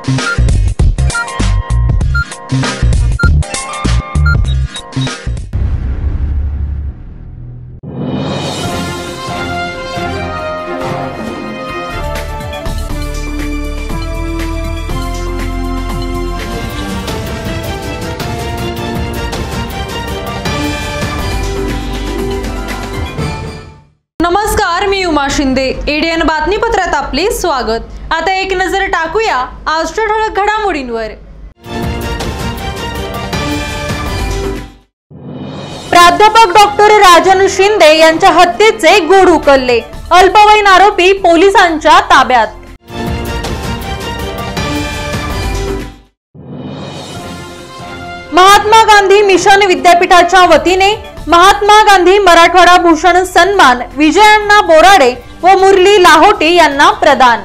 नमस्कार, मी उमा शिंदे. एडीएन बातमीपत्रात आपले स्वागत. आता एक नजर टाकूया आजच्या ठळक घडामोडींवर. प्राध्यापक डॉक्टर राजन शिंदे यांच्या हत्येचे गूढ उकलले. अल्पवयीन आरोपी पोलिसांच्या ताब्यात. महात्मा गांधी मिशन विद्यापीठाच्या वतीने महात्मा गांधी मराठवाडा भूषण सन्मान विजय बोराडे व मुरली लाहोटी यांना प्रदान.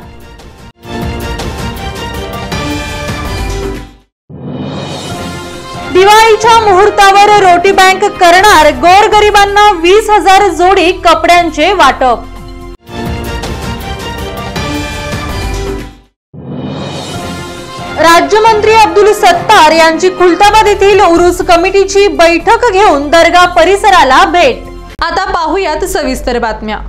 दिवाळीच्या मुहूर्तावर रोटी बँक करणार गोरगरिबांना 20,000 जोडी कपड्यांचे वाटप. राज्यमंत्री अब्दुल सत्तार यांची खुलताबाद येथील उरूस कमिटीची बैठक घेऊन दर्गा परिसराला भेट. आता पाहूयात सविस्तर बातम्या.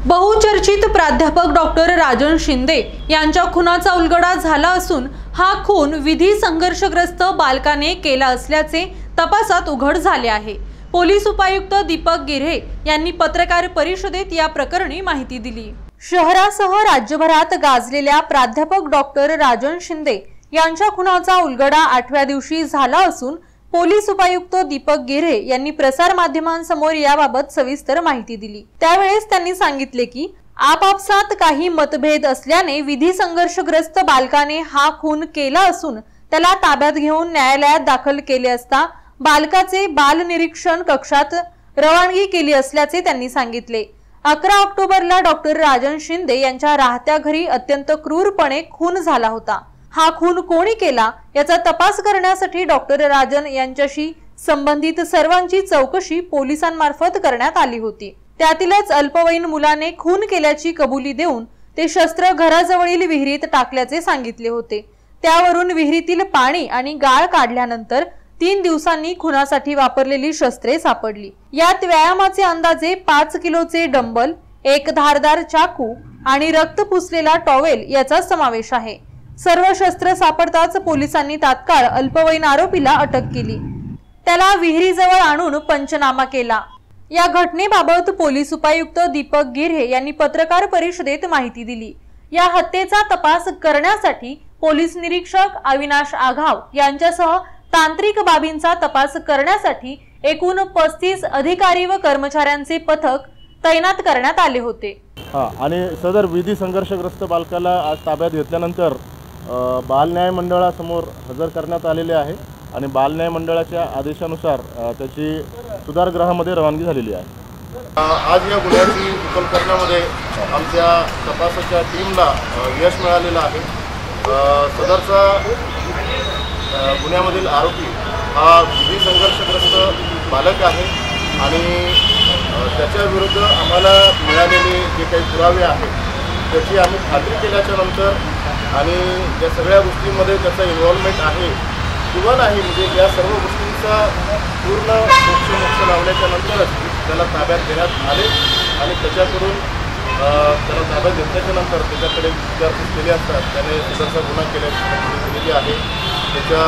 बहुचर्चित प्राध्यापक डॉक्टर राजन शिंदे यांच्या खुनाचा उलगडा झाला असून हा खून विधी संघर्षग्रस्त बालकाने केला असल्याचे तपासात उघड झाले आहे. पोलीस उपायुक्त दीपक गिऱ्हे यांनी पत्रकार परिषदेत या प्रकरणी माहिती दिली. शहरासह राज्यभरात गाजलेल्या प्राध्यापक डॉक्टर राजन शिंदे यांच्या खुनाचा उलगडा 8व्या दिवशी झाला असून पोलीस उपायुक्त दीपक गिऱ्हे यांनी प्रसार माध्यमांसमोर याबाबत सविस्तर माहिती दिली. त्यावेळेस त्यांनी सांगितले की आपापसात काही मतभेद असल्याने विधी संघर्षग्रस्त बालकाने हा खून केला असून त्याला ताब्यात घेऊन न्यायालयात दाखल केले असता बालकाचे बाल निरीक्षण कक्षात रवानगी केली असल्याचे त्यांनी सांगितले. 11 ऑक्टोबरला डॉक्टर राजन शिंदे यांच्या राहत्या घरी अत्यंत क्रूरपणे खून झाला होता. हा खून कोणी केला याचा तपास करण्यासाठी डॉक्टर राजन यांच्याशी संबंधित सर्वांची चौकशी पोलिसांमार्फत करण्यात आली होती. त्यातीलच अल्पवयीन मुलाने खून केल्याची कबुली देऊन ते शस्त्र घराजवळील विहिरीत टाकल्याचे सांगितले होते. त्यावरून विहिरीतील पाणी आणि गाळ काढल्यानंतर 3 दिवसांनी खुनासाठी वापरलेली शस्त्रे सापडली. यात व्यायामाचे अंदाजे 5 किलोचे डंबल, एक धारदार चाकू आणि रक्त पुसलेला टॉवेल याचा समावेश आहे. सर्व शस्त्र सापडताच पोलिसांनी तात्काळ अल्पवयीन आरोपीला अटक केली. त्याला विहिरीजवळ आणून पंचनामा केला. या घटनेबाबत पोलीस उपायुक्त दीपक गिऱ्हे यांनी पत्रकार परिषदेत माहिती दिली. या हत्येचा तपास करण्यासाठी पोलीस निरीक्षक अविनाश आघाव यांच्यासह तांत्रिक बाबींचा तपास करण्यासाठी एकूण 35 अधिकारी व कर्मचाऱ्यांचे पथक तैनात करण्यात आले होते. आणि सदर विधी संघर्षग्रस्त बालकाला आज ताब्यात घेतल्यानंतर बाल न्याय मंडळासमोर हजर करण्यात आलेले आहे आणि बाल न्याय मंडळाच्या आदेशानुसार त्याची सुधारगृहामध्ये रवानगी झालेली आहे. आज या गुन्ह्याची उकल करण्यामध्ये आमच्या तपासाच्या टीमला यश मिळालेलं आहे. सदरचा गुन्ह्यामधील आरोपी हा विधी संघर्षग्रस्त बालक आहे आणि त्याच्या विरुद्ध आम्हाला मिळालेले जे काही पुरावे आहेत त्याची आम्ही खात्री केल्याच्या नंतर आणि या सगळ्या गोष्टींमध्ये त्याचा इन्व्हॉल्वमेंट आहे किंवा नाही म्हणजे या सर्व गोष्टींचा पूर्ण मोक्ष लावल्याच्या नंतरच त्याला ताब्यात देण्यात आले आणि त्याच्याकडून त्याला ताब्यात घेतल्याच्या नंतर त्याच्याकडे विचारपूस केली असतात त्याने सदरचा गुन्हा केलेली आहे. त्याच्या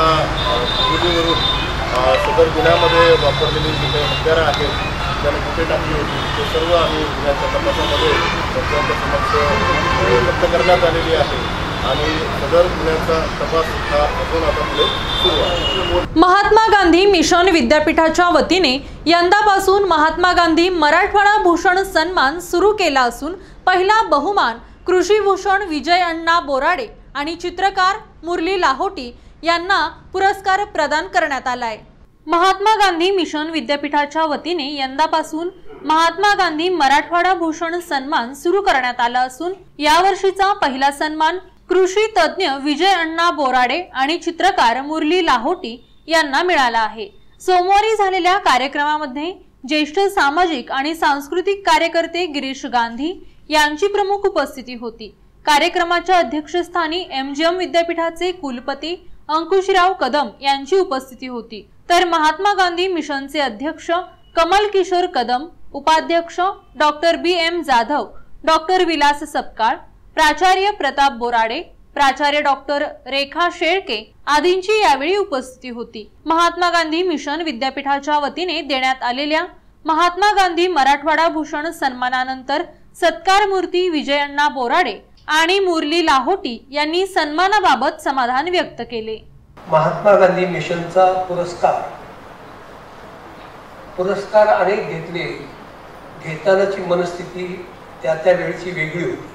कबुलीवरून सदर गुन्ह्यामध्ये वापरलेली जी काही हत्यारं आहेत त्याने कुठे टाकली होती ते सर्व आम्ही गुन्ह्याच्या तपासामध्ये त्यांच्या समक्ष व्यक्त करण्यात आलेली आहे आणि सदर गुन्ह्याचा तपास हा अजून आता पुढे सुरू आहे. महात्मा गांधी मिशन विद्यापीठाच्या वतीने यंदापासून महात्मा गांधी मराठवाडा भूषण सन्मान सुरू केला असून पहिला बहुमान कृषी भूषण विजय बोराडे आणि चित्रकार मुरली लाहोटी यांना पुरस्कार प्रदान करण्यात आलाय. महात्मा गांधी मिशन विद्यापीठाच्या वतीने यंदापासून महात्मा गांधी मराठवाडा भूषण सन्मान सुरू करण्यात आला असून यावर्षीचा पहिला सन्मान कृषी तज्ञ विजय बोराडे आणि चित्रकार मुरली लाहोटी यांना मिळाला आहे. सोमवारी झालेल्या कार्यक्रमामध्ये ज्येष्ठ सामाजिक आणि सांस्कृतिक कार्यकर्ते गिरीश गांधी यांची प्रमुख उपस्थिती होती. कार्यक्रमाच्या अध्यक्षस्थानी MGM विद्यापीठाचे कुलपती अंकुशराव कदम यांची उपस्थिती होती, तर महात्मा गांधी मिशनचे अध्यक्ष कमल किशोर कदम, उपाध्यक्ष doctor BM Jadhav, doctor Vilas Sapkal, प्राचार्य प्रताप बोराडे, प्राचार्य डॉक्टर रेखा शेळके आदींची यावेळी उपस्थिती होती। महात्मा गांधी मिशन विद्यापीठाच्या वतीने देण्यात आलेल्या महात्मा गांधी मराठवाडा भूषण सन्मानानंतर सत्कार मूर्ती विजयण्णा बोराडे आणि मुरली लाहोटी यांनी सन्मानाबाबत समाधान व्यक्त केले। महात्मा गांधी मिशनचा पुरस्कार अनेक घेतले, घेतानाची मनस्थिती त्या वेळची वेगळी होती,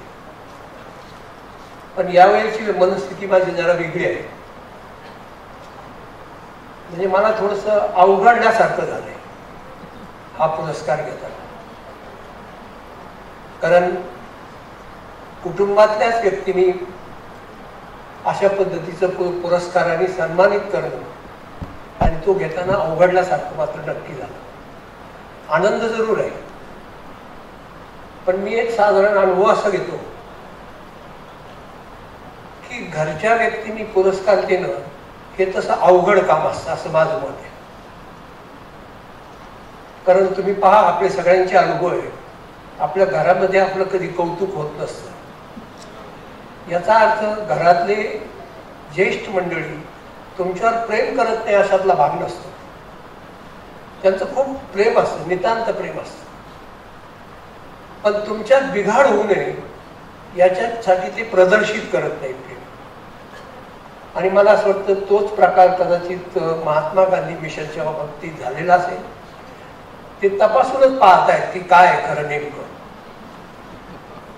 पण यावेळची मनस्थिती माझी जरा वेगळी आहे। म्हणजे मला थोडस अवघडल्यासारखं झालंय हा पुरस्कार घेताना, कारण कुटुंबातल्याच व्यक्तींनी अशा पद्धतीचं पुरस्काराने सन्मानित करणं आणि तो घेताना अवघडल्यासारखं मात्र नक्की झालं। आनंद जरूर आहे, पण मी एक साधारण अनुभव असा घेतो की घरच्या व्यक्तींनी पुरस्कार देणं हे तसं अवघड काम असतं असं माझं मत आहे। कारण तुम्ही पहा, आपले सगळ्यांचे अनुभव आहे, आपल्या घरामध्ये आपलं कधी कौतुक होत नसतं। याचा अर्थ घरातले ज्येष्ठ मंडळी तुमच्यावर प्रेम करत नाही अशातला भाग नसतो, त्यांचं खूप प्रेम असतं, नितांत प्रेम असतं, पण तुमच्यात बिघाड होऊ नये याच्यासाठी ते प्रदर्शित करत नाही प्रेम। आणि मला असं वाटतं तोच प्रकार कदाचित महात्मा गांधी मिशनच्या बाबतीत झालेला असेल। ते तपासूनच पाहतायत की काय खरं नेमकं,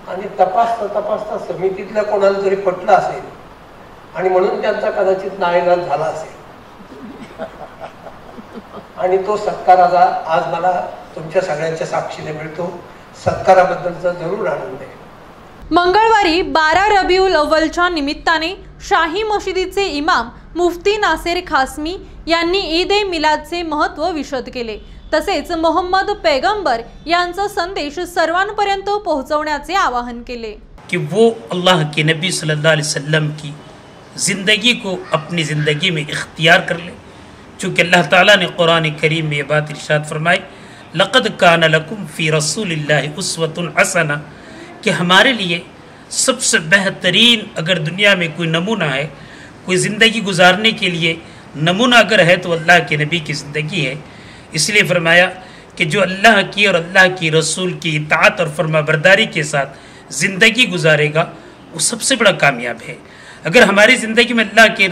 आणि तपासता समितीतल्या कोणाला तरी पटलं असेल आणि म्हणून त्यांचा कदाचित नाईलाज झाला असेल, आणि तो सत्कार आज मला तुमच्या सगळ्यांच्या साक्षीने मिळतो। सत्काराबद्दलचा जरूर आनंद आहे। मंगळवारी 12 रबिउल अव्वलच्या निमित्ताने शाही मशिदीचे इमाम मुफ्ती नासेर खासमी यांनी ईद ए मिलादचे महत्त्व विशद केले, तसेच मोहम्मद पैगंबर यांचा संदेश सर्वांपर्यंत पोहोचवण्याचे आवाहन केले कि वो अल्लाह के नबी सल्लल्लाहु अलैहि वसल्लम की ज़िंदगी को अपनी ज़िंदगी में इख्तियार कर ले। चूँकि अल्लाह ताला ने कुरान करीम में ये बात इरशाद फरमाई, लक़द कान लकुम फ़ी रसूलिल्लाहि उस्वतुन हसना, कि हमारे लिए सबसे बेहतरीन अगर दुनिया में कोई नमूना है, कोई ज़िंदगी गुजारने के लिए नमूना अगर है तो अल्लाह के नबी की ज़िंदगी है। इसलिए फरमाया कि जो अल्लाह की और अल्लाह की रसूल की इताअत और फरमाबरदारी के साथ ज़िंदगी गुजारेगा वो सबसे बड़ा कामयाब है। अगर हमारी ज़िंदगी में अल्लाह के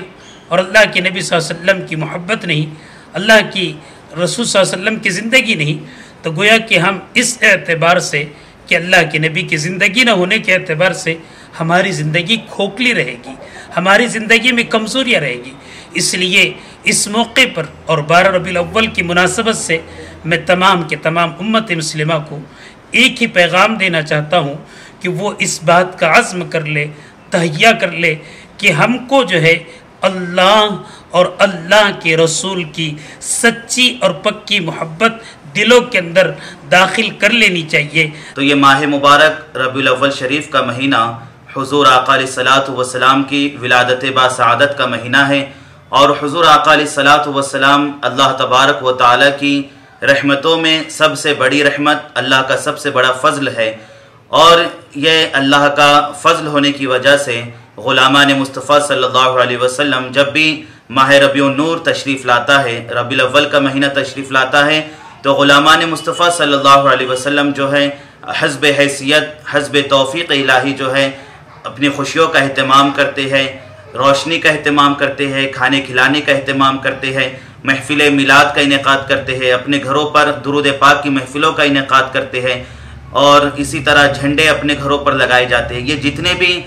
और अल्लाह के नबी सल्लल्लाहु अलैहि वसल्लम की मोहब्बत नहीं, अल्लाह की रसूल सल्लल्लाहु अलैहि वसल्लम की ज़िंदगी नहीं, तो गोया कि हम इस एतबार से कि अल्लाह के नबी की ज़िंदगी न होने के एतबार से हमारी ज़िंदगी खोखली रहेगी, हमारी ज़िंदगी में कमज़ोरियाँ रहेगी। इसलिए इस मौके पर और 12 रबीउल अव्वल की मुनासबत से मैं तमाम के तमाम उम्मत मुस्लिमा को एक ही पैगाम देना चाहता हूँ कि वो इस बात का अज़्म कर ले, तहैया कर ले कि हमको जो है अल्लाह और अल्लाह के रसूल की सच्ची और पक्की मोहब्बत दिलों के अंदर दाखिल कर लेनी चाहिए। तो ये माह मुबारक रबीउल अव्वल शरीफ का महीना हुजूर आका अलैहिस्सलातु वस्सलाम की विलादत बासआदत का महीना है, और हुजूर आका अलैहिस्सलातु वस्सलाम अल्लाह तबारक व तआला की रहमतों में सबसे बड़ी रहमत, अल्लाह का सबसे बड़ा फ़ज़ल है। और यह अल्लाह का फ़ज़ल होने की वजह से ग़ुलामान मुस्तफ़ा सल्लल्लाहु अलैहि वसल्लम जब भी माह रबीउन नूर तशरीफ़ लाता है, रबीउल अव्वल का महीना तशरीफ़ लाता है, तो ग़ुलामान मुस्तफ़ा सल्लल्लाहु अलैहि वसल्लम जो है हस्ब हैसियत, हस्ब तौफ़ीक़ इलाही जो है अपनी खुशियों का अहतमाम करते हैं, रोशनी का अहतमाम करते हैं, खाने खिलाने का अहतमाम करते हैं, महफ़िल मिलाद का इनेकाद करते हैं, अपने घरों पर दुरूद पाक की महफ़िलों का इनेकाद करते हैं, और इसी तरह झंडे अपने घरों पर लगाए जाते हैं। ये जितने भी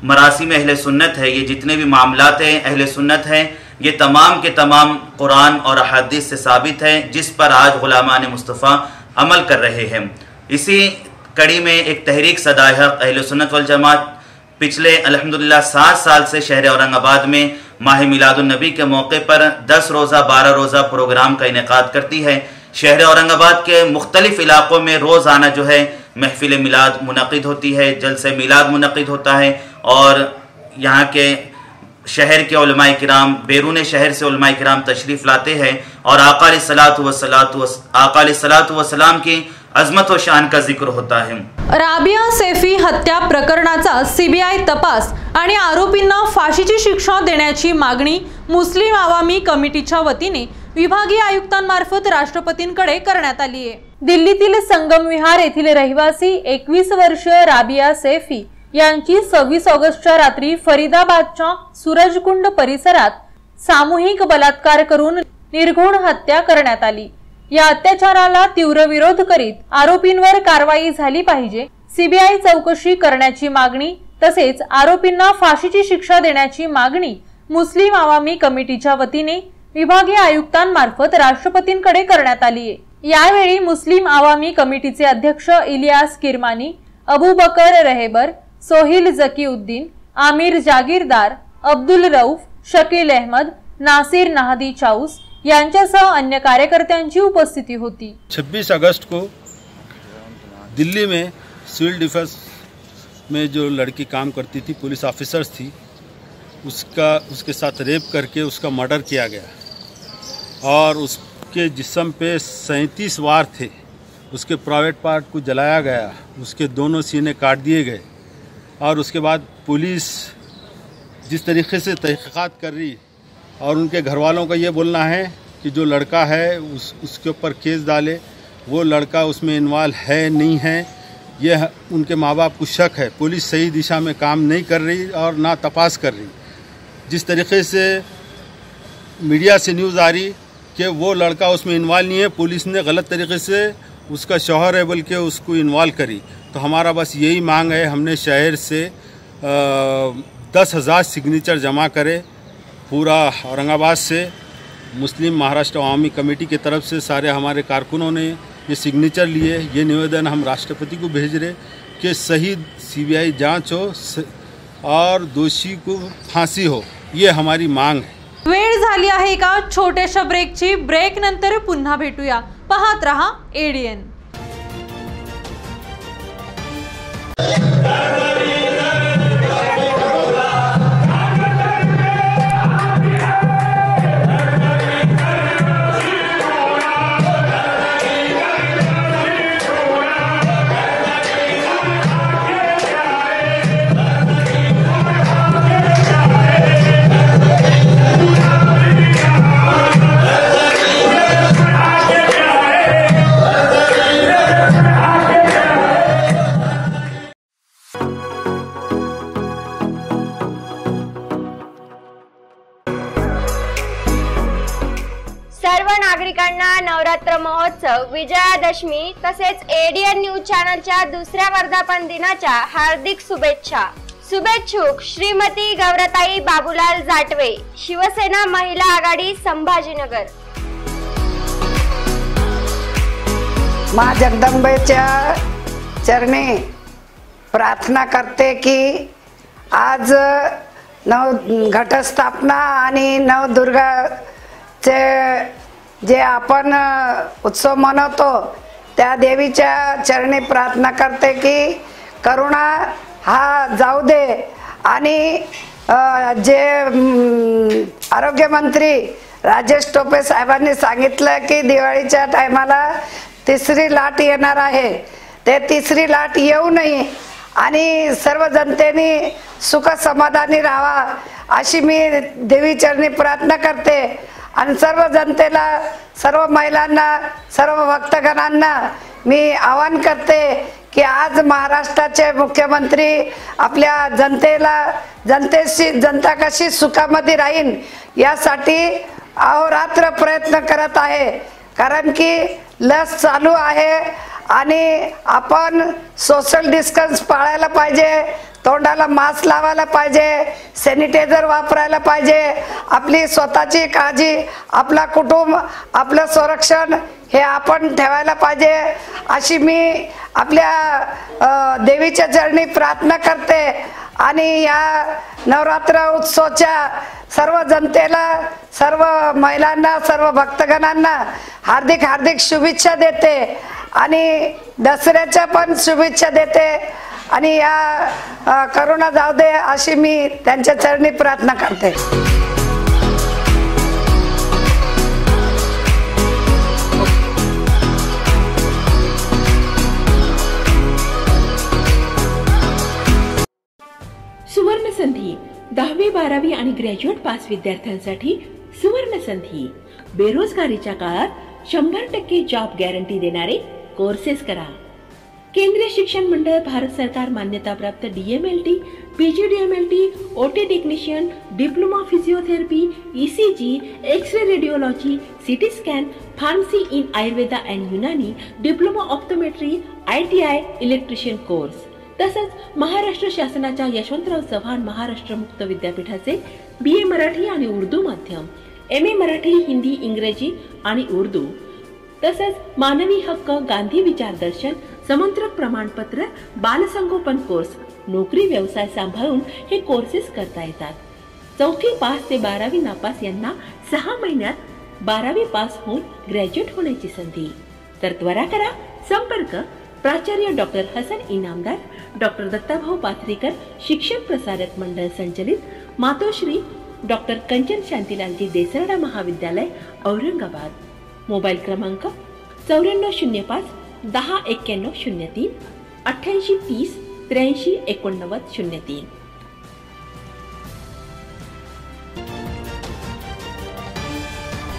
मरासिम अहले सुन्नत है, ये जितने भी मामलात हैं अहले सुन्नत हैं, ये तमाम के तमाम कुरान और अहादीस से साबित है, जिस पर आज ग़ुलामान मुस्तफ़ा अमल कर रहे हैं। इसी कड़ी में एक तहरीक सदाए हक़ अहले सुन्नत वल जमात पिछले अल्हम्दुलिल्लाह 7 साल से शहर औरंगाबाद में माह मिलादुन नबी के मौके पर 10 रोज़ा 12 रोज़ा प्रोग्राम का इनेकाद करती है। शहर औरंगाबाद के मुख्तलिफ इलाक़ों में रोज़ाना जो है महफिल मिलाद मुनक़िद होती है, जलसे मिलाद मुनक़िद होता है और यहाँ के शहर के उलमाए किराम, बैरून शहर से उलमाए किराम तशरीफ़ लाते हैं और आका अलैहिस्सलातु वस्सलाम की अजमत व शान का जिक्र होता है। राबिया सैफी हत्या प्रकरणाचा सीबीआय तपास आणि आरोपींना फाशीची शिक्षा देण्याची मागणी मुस्लिम आवामी कमिटीच्या वतीने विभागीय आयुक्तांमार्फत राष्ट्रपतींकडे करण्यात आली आहे। दिल्लीतील संगम विहार येथील रहिवासी 21 वर्षीय राबिया सैफी यांची 26 ऑगस्टच्या रात्री फरीदाबादच्या सूरजकुंड परिसरात सामूहिक बलात्कार करून निर्घृण हत्या करण्यात आली। या अत्याचाराला तीव्र विरोध करीत आरोपींवर कारवाई झाली पाहिजे, सीबीआय चौकशी करण्याची मागणी तसेच आरोपींना फाशीची शिक्षा देण्याची मागणी मुस्लिम आवामी कमिटीच्या वतीने विभागीय आयुक्तांमार्फत राष्ट्रपतींकडे करण्यात आली आहे। यावेळी मुस्लिम आवामी कमिटीचे अध्यक्ष इलियास किरमानी, अबू बकर रहेबर, सोहिल जकीउद्दीन, आमिर जागीरदार, अब्दुल रऊफ, शकील अहमद, नासिर नाहदी चाउस यांच्यासह अन्य कार्यकर्त्यांची उपस्थिति होती। 26 अगस्त को दिल्ली में सिविल डिफेंस में जो लड़की काम करती थी, पुलिस ऑफिसर्स थी, उसके साथ रेप करके उसका मर्डर किया गया और उसके जिस्म पे 37 वार थे। उसके प्राइवेट पार्ट को जलाया गया, उसके दोनों सीने काट दिए गए और उसके बाद पुलिस जिस तरीके से तहकीकात कर रही और उनके घर वालों का ये बोलना है कि जो लड़का है उसके ऊपर केस डाले, वो लड़का उसमें इन्वॉल्व है नहीं है, यह उनके माँ बाप को शक है। पुलिस सही दिशा में काम नहीं कर रही और ना तपास कर रही। जिस तरीके से मीडिया से न्यूज़ आ रही कि वो लड़का उसमें इन्वॉल्व नहीं है, पुलिस ने गलत तरीके से उसका शौहर है बोल के उसको इन्वॉल्व करी। तो हमारा बस यही मांग है, हमने शहर से 10,000 सिग्नेचर जमा करे, पूरा औरंगाबाद से मुस्लिम महाराष्ट्र अवामी कमेटी की तरफ से सारे हमारे कारकुनों ने ये सिग्नेचर लिए। ये निवेदन हम राष्ट्रपति को भेज रहे कि सही सीबीआई जांच हो और दोषी को फांसी हो, ये हमारी मांग है। वेळ झाली आहे का छोट्याशा ब्रेकची, ब्रेक नंतर पुन्हा भेटूया। पाहत रहा एडीएन। सर्व नागरिकांना नवरात्र महोत्सव, विजयादशमी तसेच एडीएन न्यूज चॅनलच्या दुसऱ्या वर्धापन दिनाच्या हार्दिक शुभेच्छा। शुभेच्छुक श्रीमती गौरताई बाबूलाल जाटवे, शिवसेना महिला आघाडी, संभाजीनगर। माँ जगदंबेच्या चरणी प्रार्थना करते की आज घटस्थापना आणि नवदुर्गाचे जे आपण उत्सव मनवतो त्या देवीच्या चरणी प्रार्थना करते की करुणा हा जाऊ दे आणि जे आरोग्य मंत्री राजेश टोपे साहेबांनी सांगितलं की दिवाळीच्या टायमाला तिसरी लाट येणार आहे, ते तिसरी लाट येऊ नये आणि सर्व जनतेने सुख समाधानी राहावा अशी मी देवी चरणी प्रार्थना करते। आणि सर्व जनतेला, सर्व महिलांना, सर्व भक्तगणांना मी आवाहन करते की आज महाराष्ट्राचे मुख्यमंत्री आपल्या जनता कशी सुखामध्ये राहील यासाठी अहोरात्र प्रयत्न करत आहे। कारण की लस चालू आहे आणि आपण सोशल डिस्टन्स पाळायला पाहिजे, तोंडाला मास्क लावायला पाहिजे, सॅनिटायझर वापरायला पाहिजे, आपली स्वतःची काळजी, आपला कुटुंब, आपलं संरक्षण हे आपण ठेवायला पाहिजे अशी मी आपल्या देवीच्या चरणी प्रार्थना करते। आणि या नवरात्र उत्सवाच्या सर्व जनतेला, सर्व महिलांना, सर्व भक्तगणांना हार्दिक हार्दिक शुभेच्छा देते। आणि दसऱ्याच्या पण शुभेच्छा देते आणि या करोना जाऊ दे अशी मी त्यांच्या चरणी प्रार्थना करते. सुवर्ण संधी 10वी 12वी आणि ग्रॅज्युएट पास विद्यार्थ्यांसाठी सुवर्ण संधी. बेरोजगारीच्या काळात 100% जॉब गॅरंटी देणारे कोर्सेस करा. केंद्रीय शिक्षण मंडळ, भारत सरकार मान्यताप्राप्त DMLT, PGDMLT, OT technician, diploma physiotherapy, ECG, x ray radiology, CT scan, pharmacy in Ayurveda and Unani, diploma optometry, ITI electrician course. तसंच महाराष्ट्र शासनाच्या यशवंतराव चव्हाण महाराष्ट्र मुक्त विद्यापीठाचे BA मराठी आणि उर्दू माध्यम, MA मराठी, हिंदी, इंग्रजी आणि उर्दू, तसंच मानवी हक्क, गांधी विचार दर्शन, समंत्रक प्रमाणपत्र, बालसंगोपन कोर्स, नोकरी व्यवसाय सांभाळून हे कोर्सेस करता येतात. 4थी पास ते 12वी नापास यांना 6 महिन्यात 12वी पास होऊन ग्रॅज्युएट होण्याची संधी. तर त्वरा करा. संपर्क प्राचार्य डॉक्टर हसन इनामदार, डॉक्टर दत्ताभाऊ पाथरीकर, शिक्षण प्रसारक मंडळ संचलित, मातोश्री डॉक्टर कंचन शांतीलालजी देसरडा महाविद्यालय, औरंगाबाद. मोबाईल क्रमांक 9405 10 91 03 88 30 83 89 03.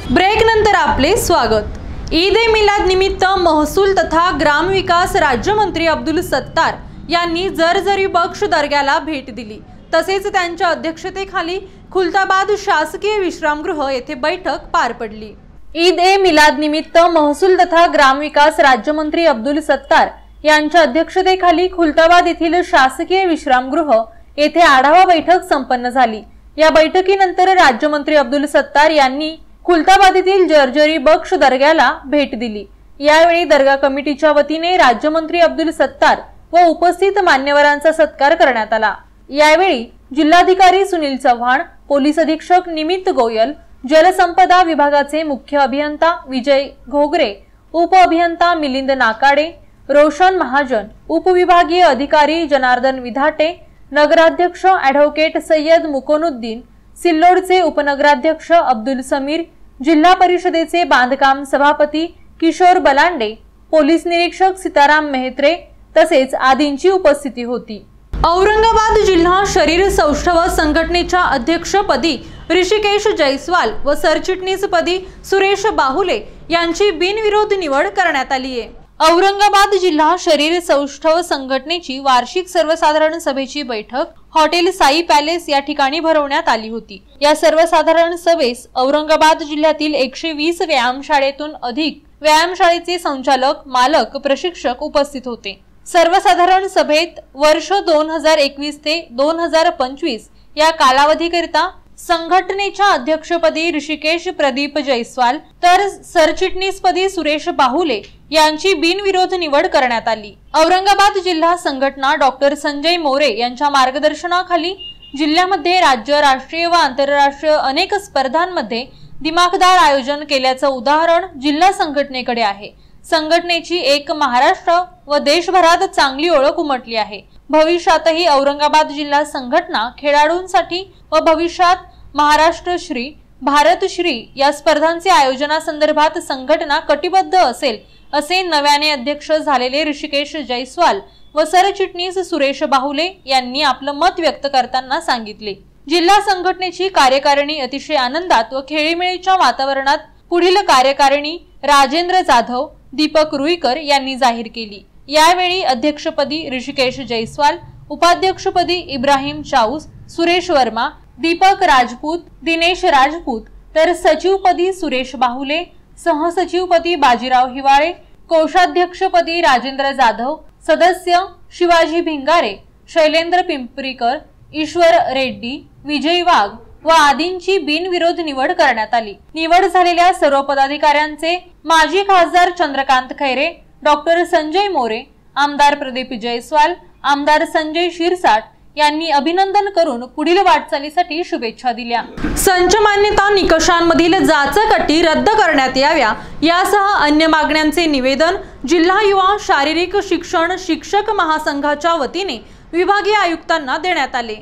ब्रेक नंतर आपले स्वागत. ईद ए मिलाद निमित्त महसूल तथा ग्रामविकास राज्यमंत्री अब्दुल सत्तार यांनी जरजरी बख्श दर्ग्याला भेट दिली. तसेच त्यांच्या अध्यक्षतेखाली खुलताबाद शासकीय विश्रामगृह येथे बैठक पार पडली. ईद ए मिलाद निमित्त महसूल तथा ग्रामविकास राज्यमंत्री अब्दुल सत्तार यांच्या अध्यक्षतेखाली खुलताबाद येथील शासकीय विश्रामगृह येथे आढावा बैठक संपन्न झाली. या बैठकीनंतर राज्यमंत्री अब्दुल सत्तार यांनी खुलताबाद येथील जर्जरी बख्श दर्ग्याला भेट दिली. यावेळी दर्गा कमिटीच्या वतीने राज्यमंत्री अब्दुल सत्तार व उपस्थित मान्यवरांचा सत्कार करण्यात आला. यावेळी जिल्हाधिकारी सुनील चव्हाण, पोलीस अधीक्षक निमित्त गोयल, जलसंपदा विभागाचे मुख्य अभियंता विजय घोगरे, उप अभियंता मिलिंद नाकाडे, रोशन महाजन, उपविभागीय अधिकारी जनार्दन विधाटे, नगराध्यक्ष ॲडव्होकेट सय्यद मुकोनुद्दीन, सिल्लोडचे उपनगराध्यक्ष अब्दुल समीर, जिल्हा परिषदेचे बांधकाम सभापती किशोर बलांडे, पोलीस निरीक्षक सीताराम मेहत्रे तसेच आदींची उपस्थिती होती. औरंगाबाद जिल्हा शरीर सौष्ठव संघटनेच्या अध्यक्षपदी ऋषिकेश जयस्वाल व सरचिटणीसपदी सुरेश बाहुले यांची बिनविरोध निवड करण्यात आली आहे. औरंगाबाद जिल्हा शरीर सौष्ठव संघटनेची वार्षिक सर्वसाधारण सभेची बैठक हॉटेल साई पॅलेस या ठिकाणी भरवण्यात आली होती. या सर्वसाधारण सभेस औरंगाबाद जिल्ह्यातील 120 व्यायामशाळेतून अधिक व्यायामशाळेचे संचालक, मालक, प्रशिक्षक उपस्थित होते. सर्वसाधारण सभेत वर्ष 2021 ते 2025 या कालावधीकरिता संघटनेच्या अध्यक्षपदी ऋषिकेश प्रदीप जयस्वाल तर सरचिटणीसपदी सुरेश बाहुले यांची बिनविरोध निवड करण्यात आली. औरंगाबाद जिल्हा संघटना डॉक्टर संजय मोरे यांच्या मार्गदर्शनाखाली जिल्ह्यामध्ये राज्य, राष्ट्रीय व आंतरराष्ट्रीय अनेक स्पर्धांमध्ये दिमाखदार आयोजन केल्याचं उदाहरण जिल्हा संघटनेकडे आहे. संघटनेची एक महाराष्ट्र व देशभरात चांगली ओळख उमटली आहे. भविष्यातही औरंगाबाद जिल्हा संघटना खेळाडूंसाठी व भविष्यात महाराष्ट्र श्री, भारत श्री या स्पर्धांचे आयोजनासंदर्भात संघटना कटिबद्ध असेल असे नव्याने अध्यक्ष झालेले ऋषिकेश जयस्वाल व सरचिटणीस सुरेश बाहुले यांनी आपलं मत व्यक्त करताना सांगितले. जिल्हा संघटनेची कार्यकारिणी अतिशय आनंदात व खेळीमेळीच्या वातावरणात पुढील कार्यकारिणी राजेंद्र जाधव, दीपक रुईकर यांनी जाहीर केली. यावेळी अध्यक्षपदी ऋषिकेश जयस्वाल, उपाध्यक्षपदी इब्राहिम चाऊस, सुरेश वर्मा, दीपक राजपूत, दिनेश राजपूत तर सचिवपदी सुरेश बाहुले, सहसचिवपदी बाजीराव हिवाळे, कोषाध्यक्षपदी राजेंद्र जाधव, सदस्य शिवाजी भिंगारे, शैलेंद्र पिंपरीकर, ईश्वर रेड्डी, विजय वाघ व आदींची बिनविरोध निवड करण्यात आली. निवड झालेल्या सर्व पदाधिकाऱ्यांचे माजी खासदार चंद्रकांत खैरे, डॉक्टर संजय मोरे, आमदार प्रदीप जयस्वाल, आमदार संजय शिरसाट यांनी अभिनंदन करून पुढील वाटचालीसाठी शुभेच्छा दिल्या। संच मान्यता निकषांमधील जाचक अटी रद्द करण्यात याव्या यासह अन्य मागण्यांचे निवेदन जिल्हा युवा शारीरिक शिक्षण शिक्षक महासंघाच्या वतीने विभागीय आयुक्तांना देण्यात आले।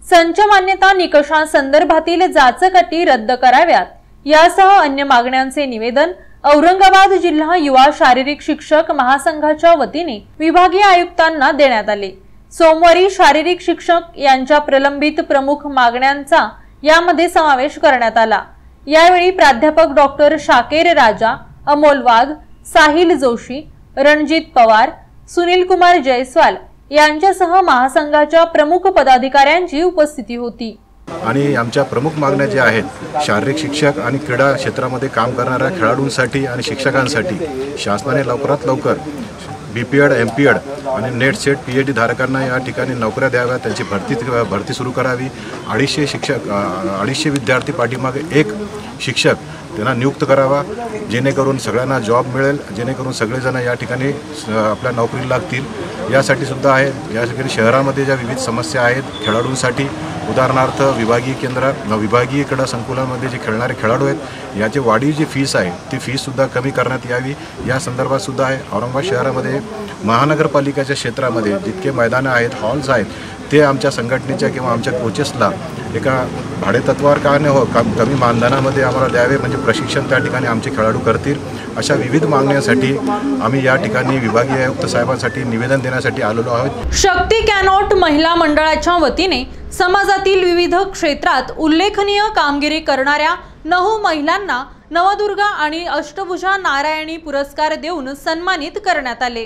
संच मान्यता निकषांसंदर्भातील जाचक अटी रद्द कराव्यात यासह अन्य मागण्यांचे निवेदन औरंगाबाद जिल्हा युवा शारीरिक शिक्षक महासंघाच्या वतीने विभागीय आयुक्तांना देण्यात आले। सोमवारी शारीरिक शिक्षक यांच्या प्रलंबित प्रमुख मागण्यांचा यामध्ये समावेश करण्यात आला। यावेळी प्राध्यापक डॉक्टर शाकेर राजा, अमोल वाघ, साहिल जोशी, रणजित पवार, सुनील कुमार जयस्वाल यांच्यासह महासंघाच्या प्रमुख पदाधिकाऱ्यांची उपस्थिती होती। आणि आमच्या प्रमुख मागण्या ज्या आहेत शारीरिक शिक्षक आणि क्रीडा क्षेत्रामध्ये काम करणाऱ्या खेळाडूंसाठी आणि शिक्षकांसाठी शासनाने लवकरात लवकर BPEd, MPEd आणि नेट सेट PhD धारकांना या ठिकाणी नोकऱ्या द्याव्या, त्यांची भरती सुरू करावी। 250 विद्यार्थी पाठीमागे एक शिक्षक त्यांना नियुक्त करावा, जेणेकरून सगळ्यांना जॉब मिळेल, जेणेकरून सगळेजण या ठिकाणी आपल्या नोकरीला लागतील। यासाठी सुद्धा आहे, यासाठी शहरामध्ये ज्या विविध समस्या आहेत खेळाडूंसाठी, उदाहरणार्थ विभागीय क्रीडा संकुलामध्ये जे खेळणारे खेळाडू आहेत याची वाढीव जी फीस आहे ती फीससुद्धा कमी करण्यात यावी, या संदर्भात सुद्धा आहे। औरंगाबाद शहरामध्ये महानगरपालिकेच्या क्षेत्रामध्ये जितके मैदानं आहेत, हॉल्स आहेत, ते आमच्या संघटनेच्या किंवा आमच्या कोचेसला एका भाडेतत्वावर का नाही हो कमी मानधनामध्ये आम्हाला द्यावे, म्हणजे प्रशिक्षण त्या ठिकाणी आमचे खेळाडू करतील। अशा विविध मागण्यांसाठी आम्ही या ठिकाणी विभागीय आयुक्त साहेबांसाठी निवेदन देण्यासाठी आलेलो आहोत। शक्ती कॅनॉट महिला मंडळाच्या वतीने समाजातील विविध क्षेत्रात उल्लेखनीय कामगिरी करणाऱ्या 9 महिलांना नवदुर्गा आणि अष्टभुजा नारायणी पुरस्कार देऊन सन्मानित करण्यात आले।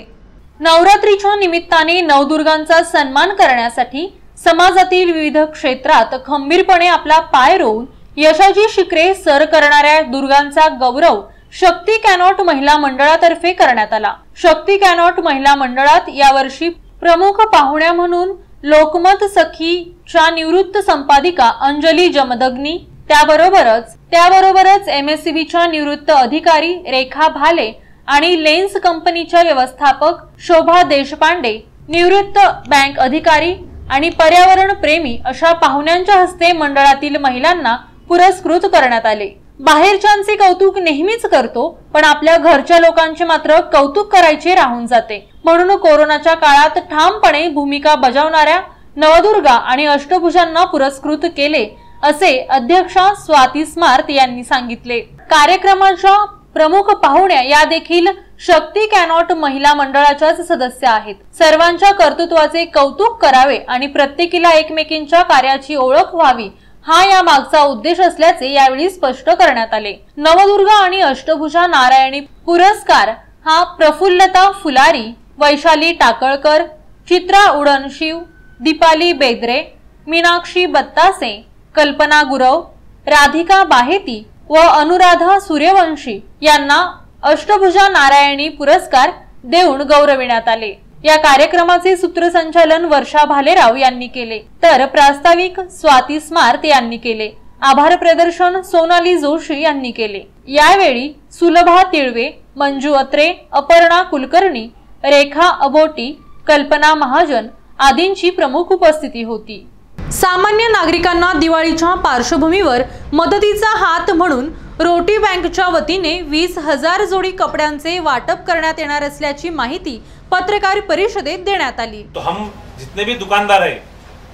नवरात्रीच्या निमित्ताने नवदुर्गांचा सन्मान करण्यासाठी समाजातील विविध क्षेत्रात खंबीरपणे आपला पाय रोवून यशाची शिखरे सर करणाऱ्या दुर्गांचा गौरव शक्ती कॅनॉट महिला मंडळातर्फे करण्यात आला। शक्ती कॅनॉट महिला मंडळात यावर्षी प्रमुख पाहुण्या म्हणून लोकमत सखीच्या निवृत्त संपादिका अंजली जमदग्नी, त्याबरोबरच MSCBच्या निवृत्त अधिकारी रेखा भाले आणि लेन्स कंपनीच्या व्यवस्थापक शोभा देशपांडे, निवृत्त बँक अधिकारी आणि पर्यावरण प्रेमी अशा पाहुण्यांच्या हस्ते मंडळातील महिलांना पुरस्कृत करण्यात आले। बाहेरच्यांचे कौतुक नेहमीच करतो, पण आपल्या घरच्या लोकांचे मात्र कौतुक करायचे राहून जाते। म्हणून कोरोनाच्या काळात ठामपणे भूमिका बजावणाऱ्या नवदुर्गा आणि अष्टभुजांना पुरस्कृत केले, असे अध्यक्षा स्वाती स्मार्त यांनी सांगितले। कार्यक्रमाच्या प्रमुख पाहुण्या या देखील शक्ती कॅनॉट महिला मंडळाच्याच सदस्य आहेत। सर्वांच्या कर्तृत्वाचे कौतुक करावे आणि प्रत्येकीला एकमेकींच्या कार्याची ओळख व्हावी, हा या मागचा उद्देश असल्याचे यावेळी स्पष्ट करण्यात आले। नवदुर्गा आणि अष्टभुजा नारायणी पुरस्कार हा प्रफुल्लता फुलारी, वैशाली टाकळकर, चित्रा उडनशिव, दीपाली बेदरे, मीनाक्षी बत्तासे, कल्पना गुरव, राधिका बाहेती व अनुराधा सूर्यवंशी यांना अष्टभुजा नारायणी पुरस्कार देऊन गौरविण्यात आले। या कार्यक्रमाचे सूत्रसंचालन वर्षा भालेराव यांनी केले, तर प्रास्ताविक स्वाती स्मार्त यांनी केले। आभार प्रदर्शन सोनाली जोशी यांनी केले। यावेळी सुलभा तिळवे, मंजू अत्रे, अपर्णा कुलकर्णी, रेखा अबोटी, कल्पना महाजन आदींची प्रमुख उपस्थिती होती। सामान्य नागरिकांना दिवाळीच्या पार्श्वभूमीवर मदतीचा हात म्हणून रोटी बँकच्या वतीने 20,000 जोडी कपड्यांचे वाटप करण्यात येणार असल्याची माहिती पत्रकार परिषदेत देण्यात आली। तो हम जितने भी दुकानदार है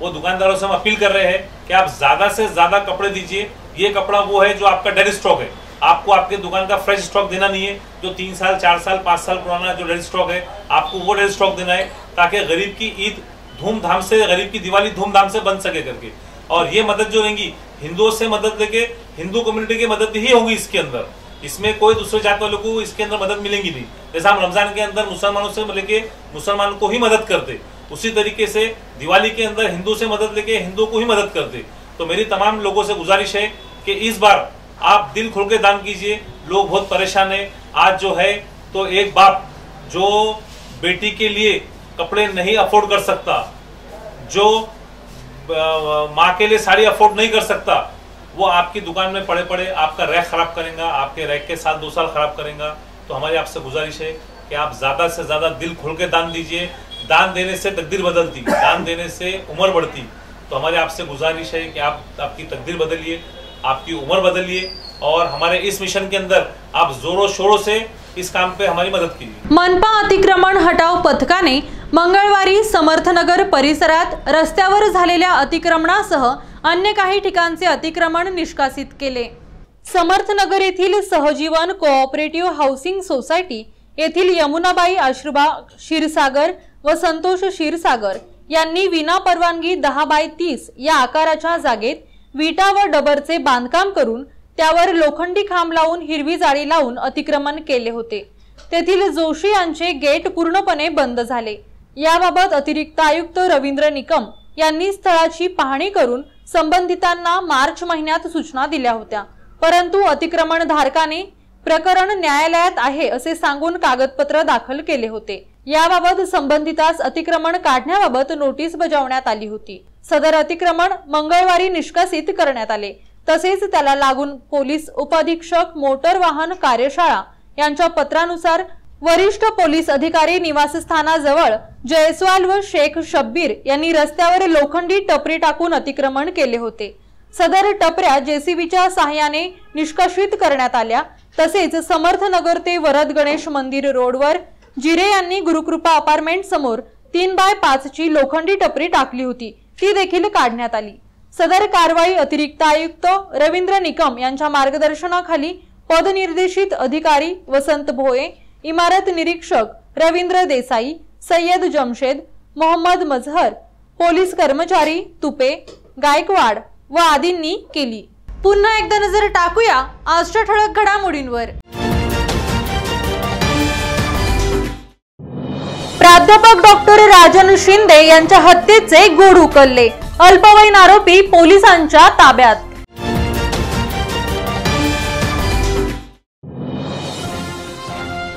वो दुकानदारों से हम अपील कर रहे हैं कि आप ज्यादा से ज्यादा कपड़े दीजिए। ये कपड़ा वो है जो आपका डेड स्टॉक है, आपको आपके दुकान का फ्रेश स्टॉक देना नहीं है। जो 3 साल 4 साल 5 साल पुराना जो डेड स्टॉक है आपको वो डेड स्टॉक देना है, ताकि गरीब की ईद धूमधाम से, गरीब की दिवाली धूमधाम से बन सके करके। और ये मदद जो रहेंगी हिंदुओं से मदद लेके हिंदू कम्युनिटी की मदद ही होगी इसके अंदर, इसमें कोई दूसरे जात वालों को इसके अंदर मदद मिलेगी नहीं। जैसा हम रमजान के अंदर मुसलमानों से लेके मुसलमान को ही मदद करते, उसी तरीके से दिवाली के अंदर हिंदू से मदद लेके हिंदू को ही मदद करते। तो मेरी तमाम लोगों से गुजारिश है कि इस बार आप दिल खोल के दान कीजिए। लोग बहुत परेशान है। आज जो है तो एक बाप जो बेटी के लिए कपड़े नहीं अफोर्ड कर सकता, जो माँ के लिए साड़ी अफोर्ड नहीं कर सकता, वो आपकी दुकान में पड़े पड़े आपका रैक खराब करेगा, आपके रैक के साथ 2 साल खराब करेगा। तो हमारी आपसे गुजारिश है कि आप ज्यादा से ज्यादा दिल खोल के दान दीजिए। दान देने से तकदीर बदलती, दान देने से उम्र बढ़ती। तो हमारी आपसे गुजारिश है कि आप आपकी तकदीर बदलिए, आपकी उम्र बदलिए और हमारे इस मिशन के अंदर आप जोरों शोरों से इस काम पे हमारी मदद कीजिए। मनपा अतिक्रमण हटाव पथकाने मंगळवारी समर्थनगर परिसरात रस्त्यावर झालेल्या अतिक्रमणासह अन्य काही ठिकाणचे अतिक्रमण निष्कासित केले। समर्थनगर येथील सहजीवन कोऑपरेटिव्ह हाऊसिंग सोसायटी येथील यमुनाबाई आश्रुबा क्षीरसागर व संतोष क्षीरसागर यांनी विना परवानगी 10x30 या आकाराच्या जागेत विटा व डबरचे बांधकाम करून त्यावर लोखंडी खांब लावून हिरवी जाळी लावून अतिक्रमण केले होते। तेथील जोशी यांचे गेट पूर्णपणे बंद झाले। याबाबत अतिरिक्त आयुक्त रवींद्र निकम यांनी स्थळाची पाहणी करून संबंधितांना मार्च महिन्यात सूचना दिल्या होत्या, परंतु अतिक्रमण धारकाने प्रकरण न्यायालयात आहे असे सांगून कागदपत्र दाखल केले होते। याबाबत संबंधितास अतिक्रमण काढण्याबाबत नोटीस बजावण्यात आली होती। सदर अतिक्रमण मंगळवारी निष्कासित करण्यात आले। तसेच त्याला लागून पोलीस उपअधीक्षक मोटर वाहन कार्यशाळा यांच्या पत्रानुसार वरिष्ठ पोलीस अधिकारी निवासस्थानाजवळ जयस्वाल व शेख शब्बीर यांनी रस्त्यावर लोखंडी टपरी टाकून अतिक्रमण केले होते। सदर टपऱ्या जेसीबीच्या सहाय्याने निष्कासित करण्यात आल्या। तसेच समर्थनगर ते वरद गणेश मंदिर रोडवर जिरे यांनी गुरुकृपा अपार्टमेंट समोर 3x5 ची लोखंडी टपरी टाकली होती, ती देखील काढण्यात आली। सदर कारवाई अतिरिक्त आयुक्त रवींद्र निकम यांच्या मार्गदर्शनाखाली पदनिर्देशित अधिकारी वसंत भोये, इमारत निरीक्षक रवींद्र देसाई, सय्यद जमशेद, मोहम्मद मजहर, पोलीस कर्मचारी तुपे, गायकवाड व आदींनी केली। पुन्हा एकदा नजर टाकूया आजच्या ठळक घडामोडींवर। प्राध्यापक डॉक्टर राजन शिंदे यांच्या हत्येचे गूढ उकलले, अल्पवयीन आरोपी पोलिसांच्या ताब्यात।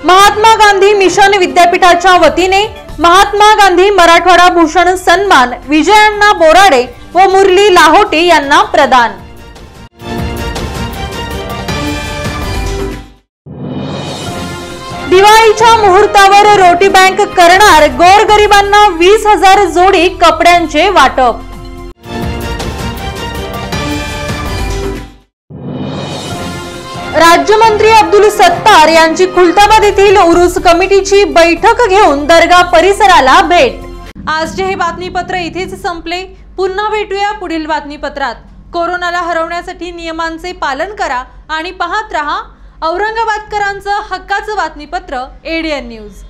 महात्मा गांधी मिशन विद्यापीठाच्या वतीने महात्मा गांधी मराठवाडा भूषण सन्मान विजयअण्णा बोराडे व मुरली लाहोटी यांना प्रदान। दिवाळीच्या मुहूर्तावर रोटी बँक करणार गोरगरिबांना 20,000 जोडी कपड्यांचे वाटप। राज्यमंत्री अब्दुल सत्तार यांची खुलताबाद येथील उरूस कमिटीची बैठक घेऊन दर्गा परिसराला भेट। आजचे हे बातमीपत्र इथेच संपले। पुन्हा भेटूया पुढील बातमीपत्रात। कोरोनाला हरवण्यासाठी नियमांचे पालन करा आणि पाहत रहा औरंगाबादकरांचं हक्काचं बातमीपत्र ADN न्यूज।